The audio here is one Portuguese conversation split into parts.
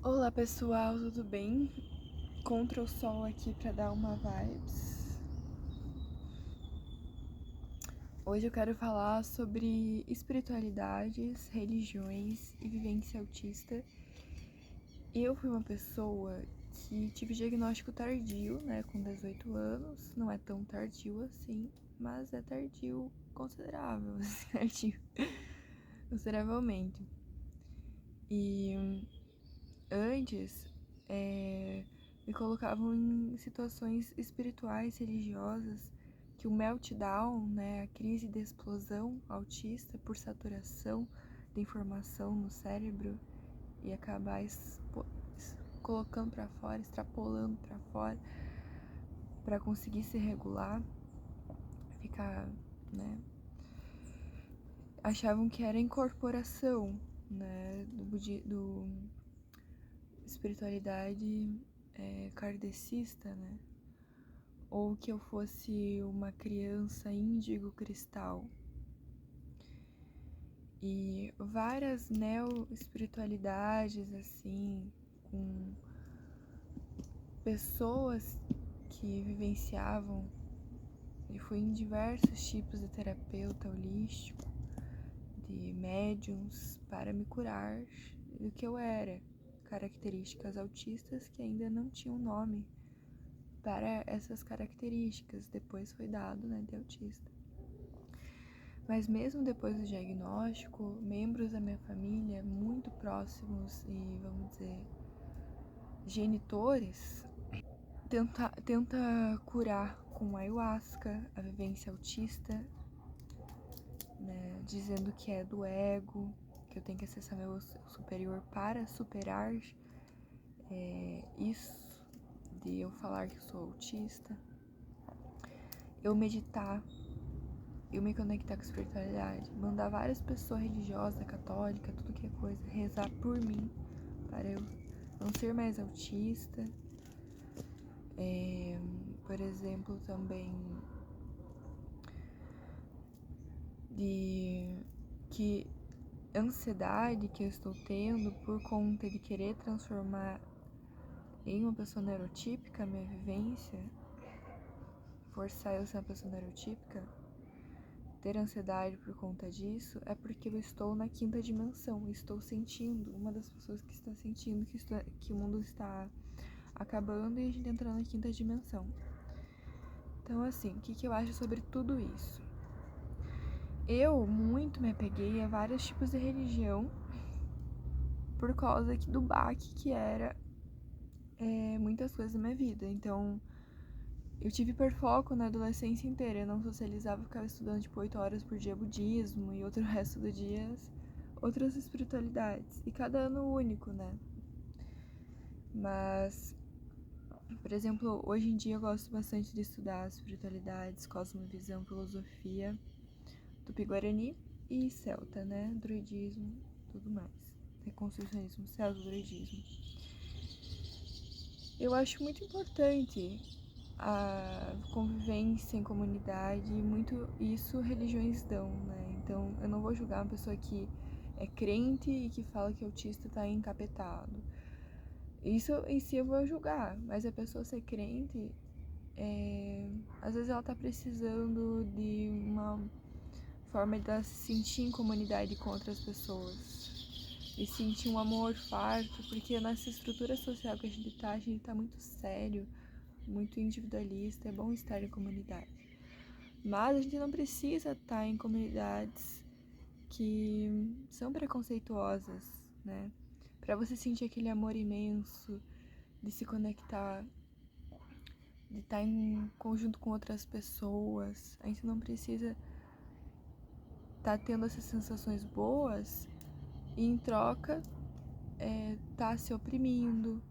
Olá pessoal, tudo bem? Contra o sol aqui pra dar uma vibes. Hoje eu quero falar sobre espiritualidades, religiões e vivência autista. Eu fui uma pessoa que tive diagnóstico tardio, né, com 18 anos. Não é tão tardio assim, mas é tardio considerável, assim, tardio consideravelmente. E antes, me colocavam em situações espirituais, religiosas, que o meltdown, né, a crise de explosão autista por saturação de informação no cérebro e acabar colocando para fora, extrapolando para fora, para conseguir se regular, ficar, né, achavam que era incorporação, né, do espiritualidade kardecista, né? Ou que eu fosse uma criança índigo cristal. E várias neo-espiritualidades, assim, com pessoas que vivenciavam, e fui em diversos tipos de terapeuta holístico, de médiums, para me curar do que eu era, características autistas que ainda não tinham nome para essas características, depois foi dado, né, de autista. Mas mesmo depois do diagnóstico, membros da minha família, muito próximos e, vamos dizer, genitores, tenta curar com ayahuasca a vivência autista, né, dizendo que é do ego, que eu tenho que acessar meu superior para superar isso de eu falar que eu sou autista. Eu meditar, eu me conectar com a espiritualidade, mandar várias pessoas religiosas, católica, tudo que é coisa, rezar por mim, para eu não ser mais autista. Por exemplo, também de que ansiedade que eu estou tendo por conta de querer transformar em uma pessoa neurotípica a minha vivência, forçar eu a ser uma pessoa neurotípica, ter ansiedade por conta disso, é porque eu estou na quinta dimensão, estou sentindo, uma das pessoas que está sentindo que o mundo está acabando e a gente entrando na quinta dimensão. Então, assim, o que eu acho sobre tudo isso? Eu muito me apeguei a vários tipos de religião por causa do baque que era muitas coisas da minha vida. Então, eu tive hiperfoco na adolescência inteira. Eu não socializava, ficava estudando tipo 8 horas por dia budismo e outro resto do dia outras espiritualidades. E cada ano único, né? Mas, por exemplo, hoje em dia eu gosto bastante de estudar espiritualidades, cosmovisão, filosofia, tupi-guarani e celta, né? Druidismo, tudo mais. Reconstrucionismo, celta, druidismo. Eu acho muito importante a convivência em comunidade, muito isso religiões dão, né? Então eu não vou julgar uma pessoa que é crente e que fala que autista tá encapetado. Isso em si eu vou julgar, mas a pessoa ser crente, às vezes ela tá precisando de uma forma de ela se sentir em comunidade com outras pessoas e sentir um amor farto, porque nessa estrutura social que a gente tá muito sério, muito individualista, é bom estar em comunidade. Mas a gente não precisa estar em comunidades que são preconceituosas, né? Para você sentir aquele amor imenso, de se conectar, de estar em conjunto com outras pessoas, a gente não precisa estar tendo essas sensações boas e em troca tá se oprimindo,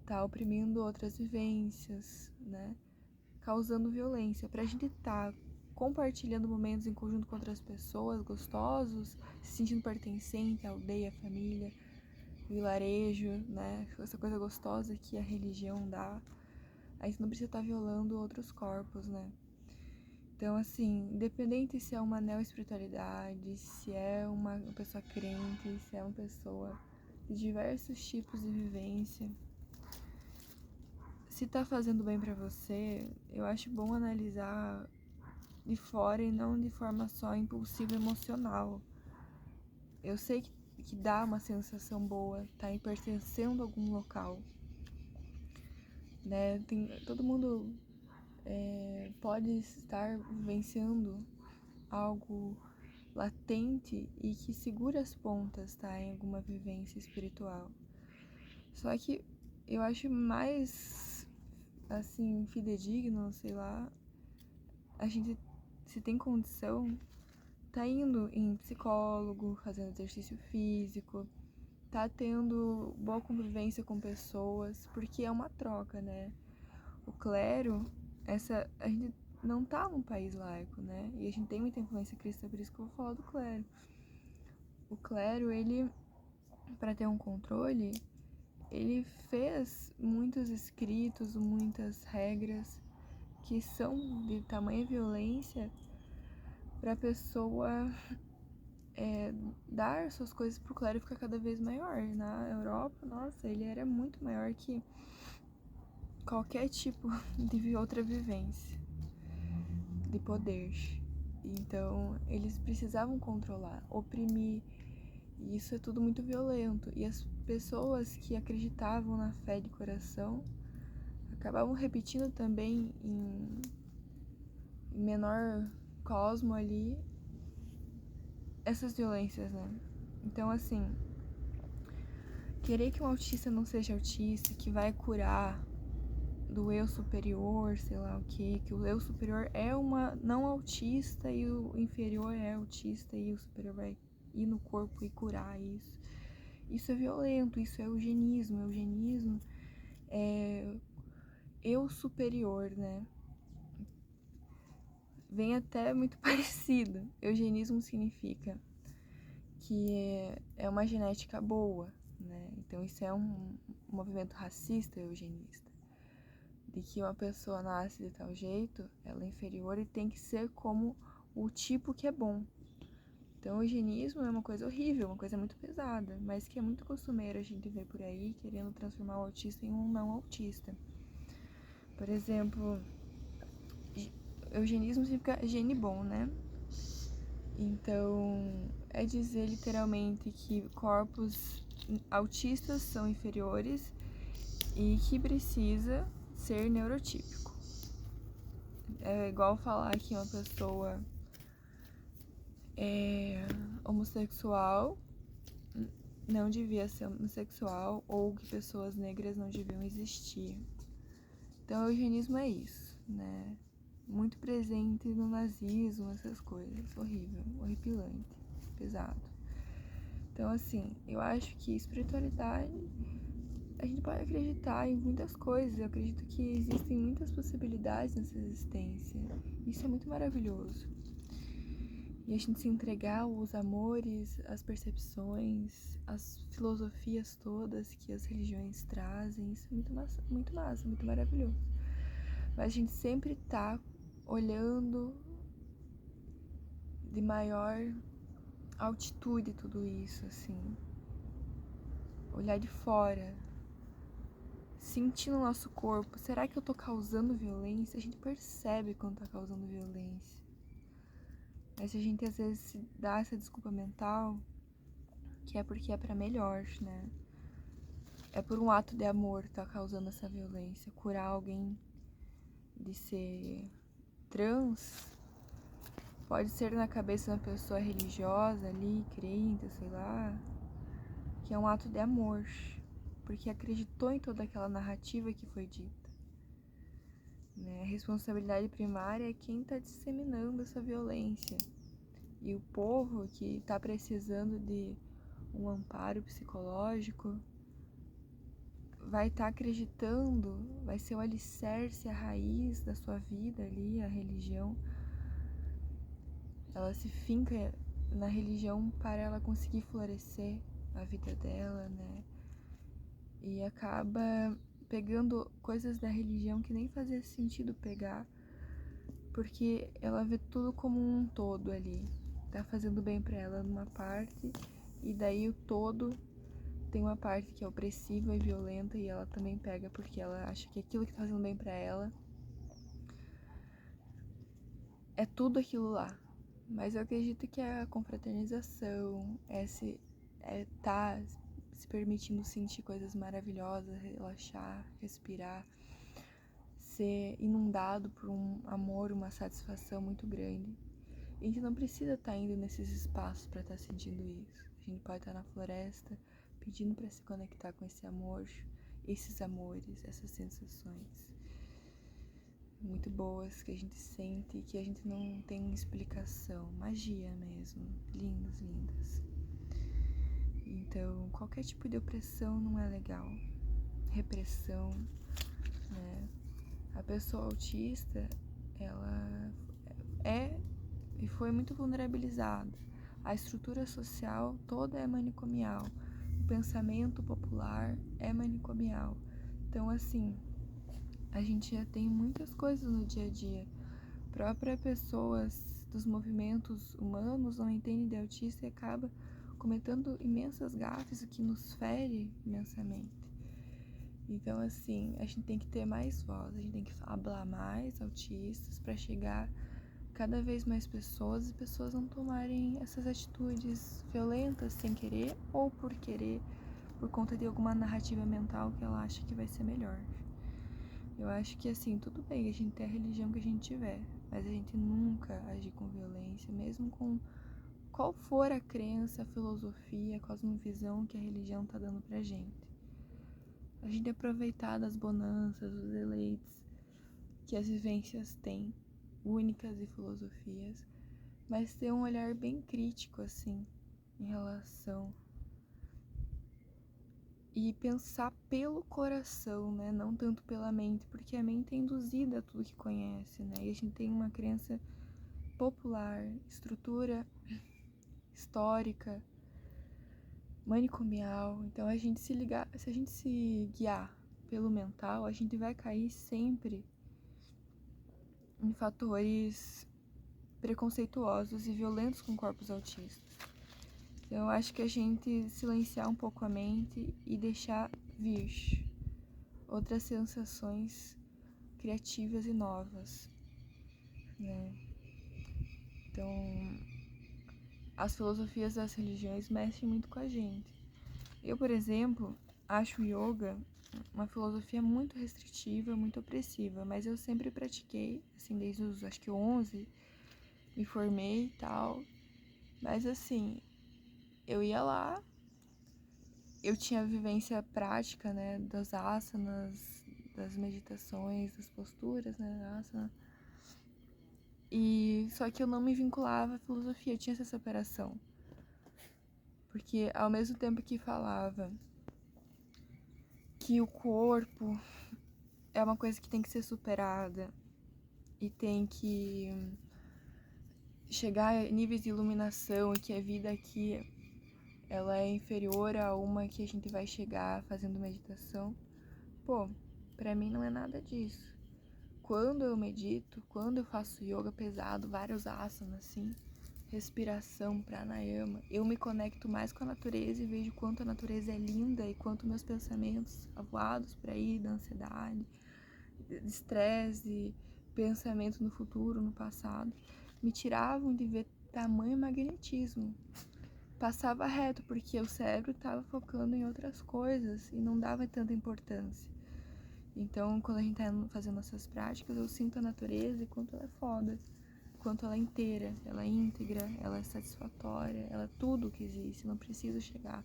tá oprimindo outras vivências, né? Causando violência. Pra gente estar compartilhando momentos em conjunto com outras pessoas gostosos, se sentindo pertencente à aldeia, à família, vilarejo, né? Essa coisa gostosa que a religião dá. A gente não precisa estar violando outros corpos, né? Então, assim, independente se é uma neo-espiritualidade, se é uma pessoa crente, se é uma pessoa de diversos tipos de vivência. Se tá fazendo bem pra você, eu acho bom analisar de fora e não de forma só impulsiva e emocional. Eu sei que dá uma sensação boa estar pertencendo a algum local, né? Todo mundo pode estar vivenciando algo latente e que segura as pontas, tá? Em alguma vivência espiritual. Só que eu acho mais, assim, fidedigno, sei lá, a gente, se tem condição, tá indo em psicólogo, fazendo exercício físico, tá tendo boa convivência com pessoas, porque é uma troca, né? O clero, a gente não tá num país laico, né? E a gente tem muita influência cristã, por isso que eu vou falar do clero. O clero, ele, para ter um controle, ele fez muitos escritos, muitas regras que são de tamanha violência para a pessoa dar suas coisas pro clero ficar cada vez maior. Na Europa, nossa, ele era muito maior que qualquer tipo de outra vivência de poder. Então, eles precisavam controlar, oprimir, e isso é tudo muito violento. E as pessoas que acreditavam na fé de coração acabavam repetindo também em menor cosmo ali essas violências, né? Então, assim, querer que um autista não seja autista, que vai curar do eu superior, sei lá o que o eu superior é uma não autista e o inferior é autista e o superior vai ir no corpo e curar isso. Isso é violento, isso é eugenismo. Eugenismo é eu superior, né? Vem até muito parecido. Eugenismo significa que é uma genética boa, né? Então isso é um movimento racista eugenista. De que uma pessoa nasce de tal jeito, ela é inferior e tem que ser como o tipo que é bom. Então o eugenismo é uma coisa horrível, uma coisa muito pesada, mas que é muito costumeiro a gente ver por aí querendo transformar o autista em um não autista. Por exemplo, eugenismo significa gene bom, né? Então, é dizer literalmente que corpos autistas são inferiores e que precisa ser neurotípico. É igual falar que uma pessoa homossexual não devia ser homossexual ou que pessoas negras não deviam existir. Então, o eugenismo é isso, né? Muito presente no nazismo, essas coisas. Horrível, horripilante, pesado. Então, assim, eu acho que espiritualidade, a gente pode acreditar em muitas coisas. Eu acredito que existem muitas possibilidades nessa existência. Isso é muito maravilhoso. E a gente se entregar aos amores, às percepções, às filosofias todas que as religiões trazem, isso é muito massa, muito maravilhoso. Mas a gente sempre tá olhando de maior altitude tudo isso, assim. Olhar de fora, sentir no nosso corpo. Será que eu tô causando violência? A gente percebe quando tá causando violência. Mas a gente às vezes se dá essa desculpa mental, que é porque é pra melhor, né? É por um ato de amor tá causando essa violência. Curar alguém de ser trans pode ser na cabeça de uma pessoa religiosa ali, crente, sei lá, que é um ato de amor, porque acreditou em toda aquela narrativa que foi dita. Né? A responsabilidade primária é quem está disseminando essa violência. E o povo que está precisando de um amparo psicológico vai estar acreditando, vai ser o alicerce, a raiz da sua vida ali, a religião. Ela se finca na religião para ela conseguir florescer a vida dela, né? E acaba pegando coisas da religião que nem fazia sentido pegar, porque ela vê tudo como um todo ali. Tá fazendo bem pra ela numa parte, e daí o todo tem uma parte que é opressiva e violenta e ela também pega porque ela acha que aquilo que tá fazendo bem pra ela é tudo aquilo lá. Mas eu acredito que a confraternização, tá se permitindo sentir coisas maravilhosas, relaxar, respirar, ser inundado por um amor, uma satisfação muito grande. A gente não precisa estar indo nesses espaços para estar sentindo isso. A gente pode estar na floresta pedindo para se conectar com esse amor, esses amores, essas sensações muito boas que a gente sente e que a gente não tem explicação. Magia mesmo. Lindas, lindas. Então, qualquer tipo de opressão não é legal. Repressão, né? A pessoa autista, ela é e foi muito vulnerabilizada. A estrutura social toda é manicomial. O pensamento popular é manicomial. Então, assim, a gente já tem muitas coisas no dia a dia. Próprias pessoas dos movimentos humanos não entendem de autista e acaba cometendo imensas gafes, o que nos fere imensamente. Então, assim, a gente tem que ter mais voz, a gente tem que falar mais autistas para chegar cada vez mais pessoas e pessoas não tomarem essas atitudes violentas sem querer ou por querer, por conta de alguma narrativa mental que ela acha que vai ser melhor. Eu acho que, assim, tudo bem a gente ter a religião que a gente tiver, mas a gente nunca agir com violência, mesmo com qual for a crença, a filosofia, a cosmovisão que a religião tá dando pra gente. A gente aproveitar das bonanças, dos deleites que as vivências têm, únicas e filosofias, mas ter um olhar bem crítico, assim, em relação e pensar pelo coração, né? Não tanto pela mente, porque a mente é induzida a tudo que conhece, né? E a gente tem uma crença popular, estrutura histórica, manicomial. Então se a gente se guiar pelo mental, a gente vai cair sempre em fatores preconceituosos e violentos com corpos autistas. Então eu acho que a gente silenciar um pouco a mente e deixar vir outras sensações criativas e novas, né? Então, as filosofias das religiões mexem muito com a gente. Eu, por exemplo, acho o yoga uma filosofia muito restritiva, muito opressiva, mas eu sempre pratiquei, assim, desde os, acho que 11, me formei e tal, mas assim, eu ia lá, eu tinha a vivência prática, né, das asanas, das meditações, das posturas, né, da asana, e só que eu não me vinculava à filosofia, eu tinha essa separação, porque ao mesmo tempo que falava que o corpo é uma coisa que tem que ser superada e tem que chegar a níveis de iluminação e que a vida aqui ela é inferior a uma que a gente vai chegar fazendo meditação. Pô, pra mim não é nada disso. Quando eu medito, quando eu faço yoga pesado, vários asanas assim, respiração, pranayama, eu me conecto mais com a natureza e vejo quanto a natureza é linda e quanto meus pensamentos avoados por aí da ansiedade, de estresse, pensamento no futuro, no passado, me tiravam de ver tamanho magnetismo. Passava reto, porque o cérebro estava focando em outras coisas e não dava tanta importância. Então, quando a gente tá fazendo essas práticas, eu sinto a natureza e quanto ela é foda, quanto ela é inteira, ela é íntegra, ela é satisfatória, ela é tudo que existe, não preciso chegar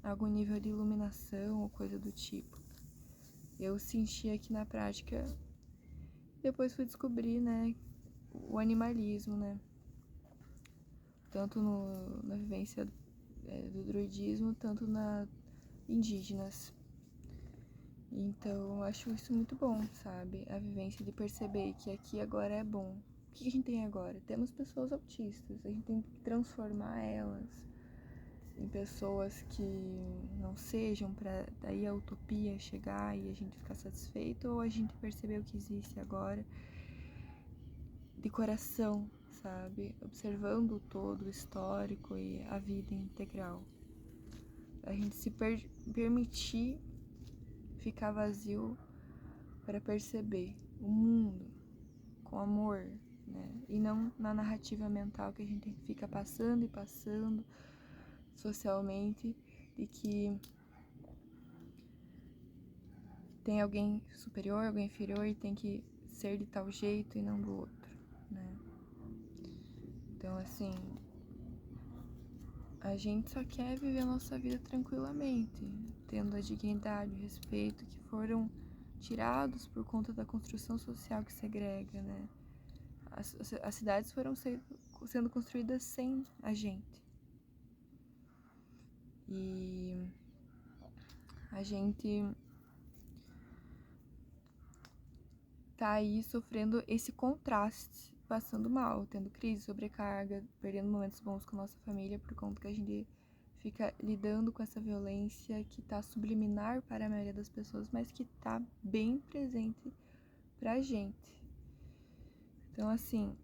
a algum nível de iluminação ou coisa do tipo. Eu senti aqui na prática, depois fui descobrir, né, o animalismo, né, tanto na vivência do druidismo, tanto na indígenas. Então, eu acho isso muito bom, sabe? A vivência de perceber que aqui agora é bom. O que a gente tem agora? Temos pessoas autistas, a gente tem que transformar elas em pessoas que não sejam para daí a utopia chegar e a gente ficar satisfeito, ou a gente perceber o que existe agora de coração, sabe? Observando o todo, o histórico e a vida integral. A gente se permitir ficar vazio para perceber o mundo com amor, né? E não na narrativa mental que a gente fica passando e passando socialmente de que tem alguém superior, alguém inferior e tem que ser de tal jeito e não do outro, né? Então, assim, a gente só quer viver a nossa vida tranquilamente, tendo a dignidade, o respeito que foram tirados por conta da construção social que segrega, né? As cidades foram sendo construídas sem a gente. E a gente tá aí sofrendo esse contraste, passando mal, tendo crise, sobrecarga, perdendo momentos bons com a nossa família por conta que a gente fica lidando com essa violência que tá subliminar para a maioria das pessoas, mas que tá bem presente pra gente. Então, assim,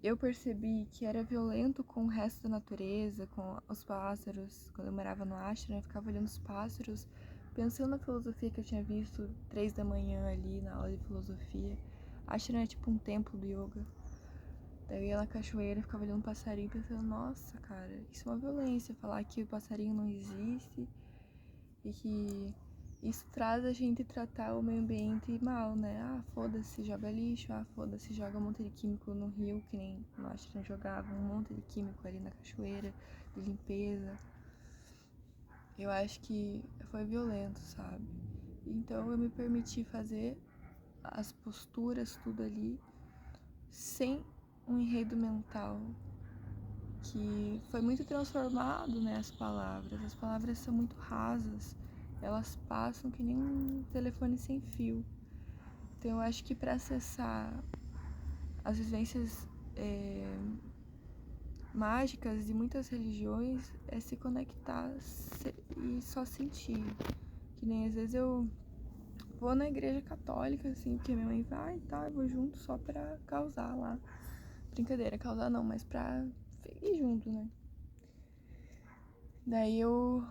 eu percebi que era violento com o resto da natureza, com os pássaros. Quando eu morava no ashram, eu ficava olhando os pássaros, pensando na filosofia que eu tinha visto 3 da manhã ali na aula de filosofia. Ashram é tipo um templo do yoga. Daí eu ia na cachoeira e ficava olhando um passarinho pensando, nossa, cara, isso é uma violência, falar que o passarinho não existe e que isso traz a gente tratar o meio ambiente mal, né? Ah, foda-se, joga lixo, ah, foda-se, joga um monte de químico no rio, que nem no Ashram jogava um monte de químico ali na cachoeira, de limpeza. Eu acho que foi violento, sabe? Então eu me permiti fazer as posturas, tudo ali, sem um enredo mental que foi muito transformado, né, as palavras são muito rasas, elas passam que nem um telefone sem fio. Então eu acho que para acessar as vivências mágicas de muitas religiões é se conectar e só sentir. Que nem às vezes eu vou na igreja católica, assim, porque minha mãe vai e tal, eu vou junto só pra causar lá. Brincadeira, causar não, mas pra ir junto, né? Daí eu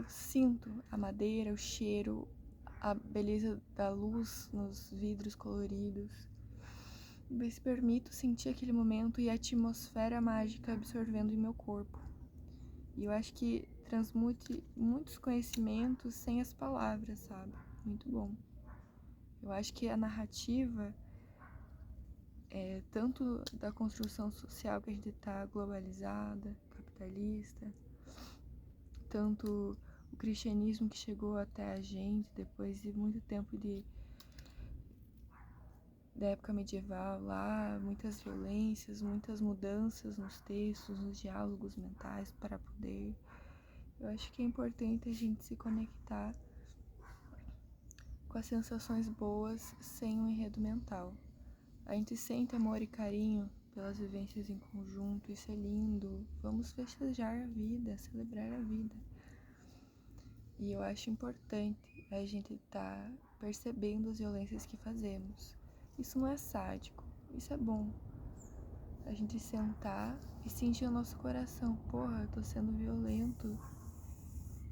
sinto a madeira, o cheiro, a beleza da luz nos vidros coloridos. Me permito sentir aquele momento e a atmosfera mágica absorvendo em meu corpo. E eu acho que transmute muitos conhecimentos sem as palavras, sabe? Muito bom. Eu acho que a narrativa, tanto da construção social que a gente tá globalizada, capitalista, tanto o cristianismo que chegou até a gente depois de muito tempo da época medieval lá, muitas violências, muitas mudanças nos textos, nos diálogos mentais para poder. Eu acho que é importante a gente se conectar com as sensações boas sem um enredo mental. A gente sente amor e carinho pelas vivências em conjunto, isso é lindo. Vamos festejar a vida, celebrar a vida. E eu acho importante a gente estar percebendo as violências que fazemos. Isso não é sádico, isso é bom. A gente sentar e sentir o nosso coração. Porra, eu tô sendo violento.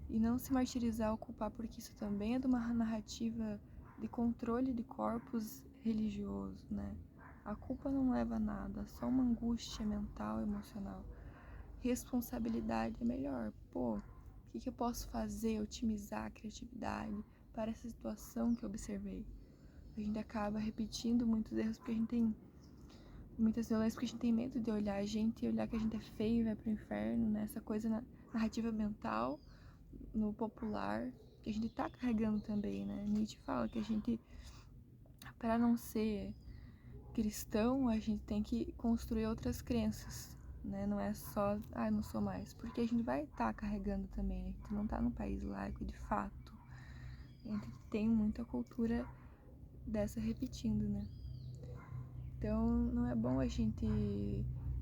E não se martirizar ou culpar, porque isso também é de uma narrativa de controle de corpos religioso, né? A culpa não leva a nada, só uma angústia mental, emocional. Responsabilidade é melhor. Pô, o que eu posso fazer, otimizar a criatividade para essa situação que eu observei? A gente acaba repetindo muitos erros porque a gente tem muitas violências, porque a gente tem medo de olhar a gente e olhar que a gente é feio e vai pro inferno, né? Essa coisa narrativa mental, no popular, que a gente tá carregando também, né? Nietzsche fala que a gente, para não ser cristão, a gente tem que construir outras crenças, né? Não é só, não sou mais, porque a gente vai estar carregando também, a gente não tá num país laico, de fato. A gente tem muita cultura dessa repetindo, né? Então não é bom a gente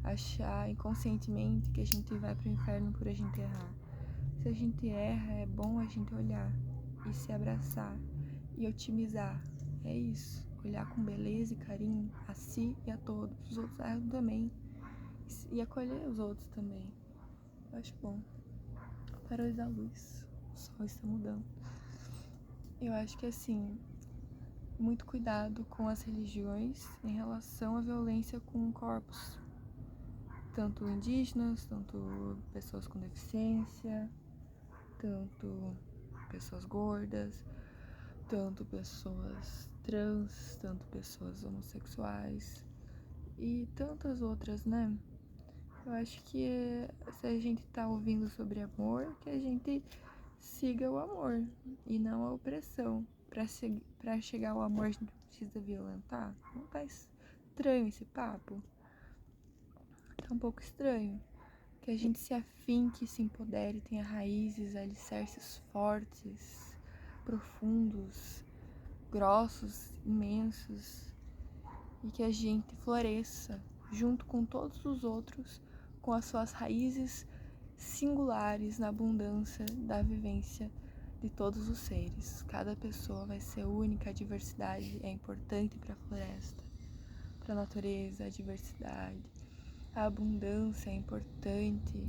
achar inconscientemente que a gente vai pro inferno por a gente errar. Se a gente erra, é bom a gente olhar e se abraçar e otimizar. É isso. Olhar com beleza e carinho a si e a todos. Os outros erram também. E acolher os outros também. Eu acho bom. Parou de dar luz. O sol está mudando. Eu acho que assim, muito cuidado com as religiões em relação à violência com corpos. Tanto indígenas, tanto pessoas com deficiência, tanto pessoas gordas, tanto pessoas trans, tanto pessoas homossexuais e tantas outras, né? Eu acho que se a gente tá ouvindo sobre amor, que a gente siga o amor e não a opressão. Pra chegar ao amor, a gente precisa violentar? Não tá estranho esse papo? Tá um pouco estranho. Que a gente se afinque, se empodere, tenha raízes, alicerces fortes, profundos, grossos, imensos, e que a gente floresça junto com todos os outros, com as suas raízes singulares na abundância da vivência de todos os seres. Cada pessoa vai ser única, a diversidade é importante para a floresta, para a natureza, a diversidade. A abundância é importante.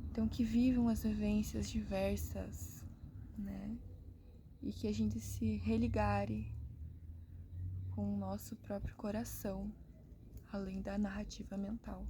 Então, que vivam as vivências diversas, né? E que a gente se religare com o nosso próprio coração, além da narrativa mental.